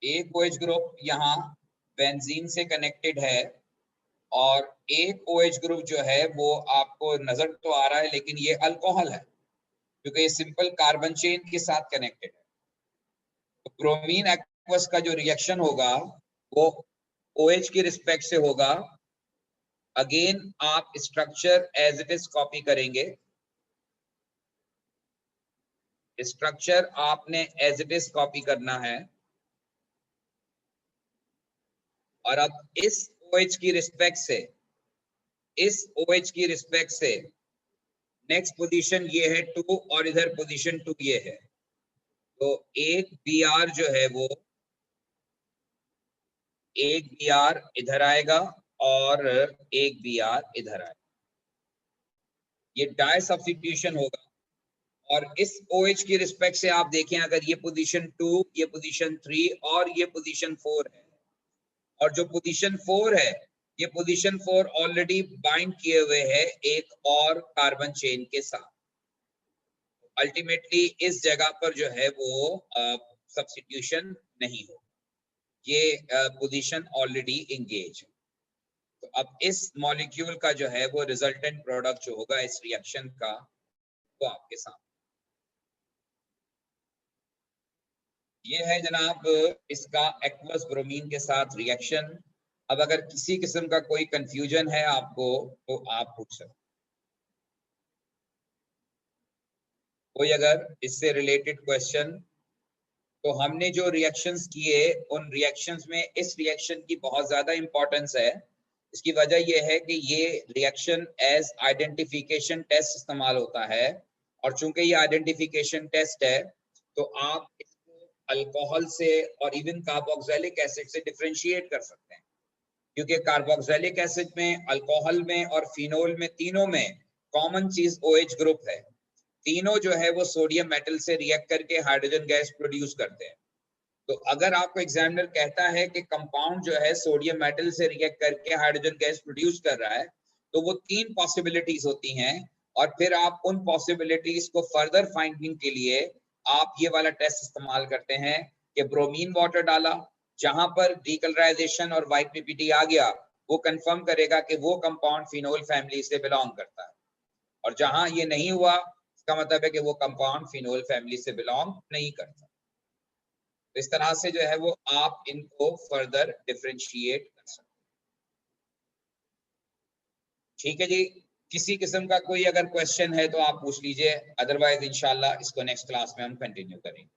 एक OH ग्रुप यहाँ बेंजीन से कनेक्टेड है और एक OH ग्रुप जो है वो आपको नजर तो आ रहा है लेकिन ये अल्कोहल है क्योंकि ये सिंपल कार्बन चेन के साथ कनेक्टेड है। तो ब्रोमीन एक्वस का जो रिएक्शन होगा वो OH की रिस्पेक्ट से होगा। अगेन आप structure as it is copy करेंगे, स्ट्रक्चर आपने एज इट इज कॉपी करना है और अब इस OH की रिस्पेक्ट से, इस OH की रिस्पेक्ट से नेक्स्ट पोजीशन ये है 2 और इधर पोजीशन 2 ये है, तो एक Br जो है वो एक Br इधर आएगा और एक Br इधर आएगा। ये डाई सब्स्टिट्यूशन होगा और इस OH की रिस्पेक्ट से आप देखें अगर ये पोजीशन 2, ये पोजीशन 3 और ये पोजीशन 4 है और जो पोजीशन 4 है ये पोजीशन 4 ऑलरेडी बाइंड किए हुए है एक और कार्बन चेन के साथ। अल्टीमेटली इस जगह पर जो है वो सब्स्टिट्यूशन नहीं हो, ये पोजीशन ऑलरेडी एंगेज है। तो अब इस मॉलिक्यूल का जो है वो रिजल्टेंट प्रोडक्ट जो होगा इस रिएक्शन का वो आपके सामने ये है जनाब, इसका एक्वस ब्रोमीन के साथ रिएक्शन। अब अगर किसी किस्म का कोई कंफ्यूजन है आपको तो आप पूछ सकते, कोई अगर इससे रिलेटेड क्वेश्चन। तो हमने जो रिएक्शंस किए उन रिएक्शंस में इस रिएक्शन की बहुत ज्यादा इंपॉर्टेंस है। इसकी वजह यह है कि ये रिएक्शन एज आइडेंटिफिकेशन टेस्ट इस्तेमाल होता है और चूंकि ये आइडेंटिफिकेशन टेस्ट है तो आप इसको अल्कोहल से और इवन कार्बोक्सिलिक एसिड से डिफरेंशिएट कर सकते हैं क्योंकि कार्बोक्सिलिक एसिड में, अल्कोहल में और फिनोल में, तीनों में कॉमन चीज OH ग्रुप है। तीनों जो है वो सोडियम मेटल से रिएक्ट करके हाइड्रोजन गैस प्रोड्यूस करते हैं। तो अगर आपको एग्जामिनर कहता है कि कंपाउंड जो है सोडियम मेटल से रिएक्ट करके हाइड्रोजन गैस प्रोड्यूस कर रहा है तो वो 3 पॉसिबिलिटीज होती हैं और फिर आप उन पॉसिबिलिटीज को फर्दर फाइंडिंग के लिए आप ये वाला टेस्ट इस्तेमाल करते हैं कि ब्रोमीन वाटर डाला, जहां पर डीकलराइजेशन और वाइट पीपीटी आ गया वो कंफर्म करेगा कि वो कंपाउंड फिनोल फैमिली से बिलोंग करता है और जहां ये नहीं हुआ इसका मतलब है कि वो कंपाउंड फिनोल फैमिली से बिलोंग नहीं करता। तो इस तरह से जो है वो आप इनको फर्दर डिफरेंशिएट कर सकते हैं। ठीक है जी, किसी किस्म का कोई अगर क्वेश्चन है तो आप पूछ लीजिए, अदरवाइज इंशाल्लाह इसको नेक्स्ट क्लास में हम कंटिन्यू करेंगे।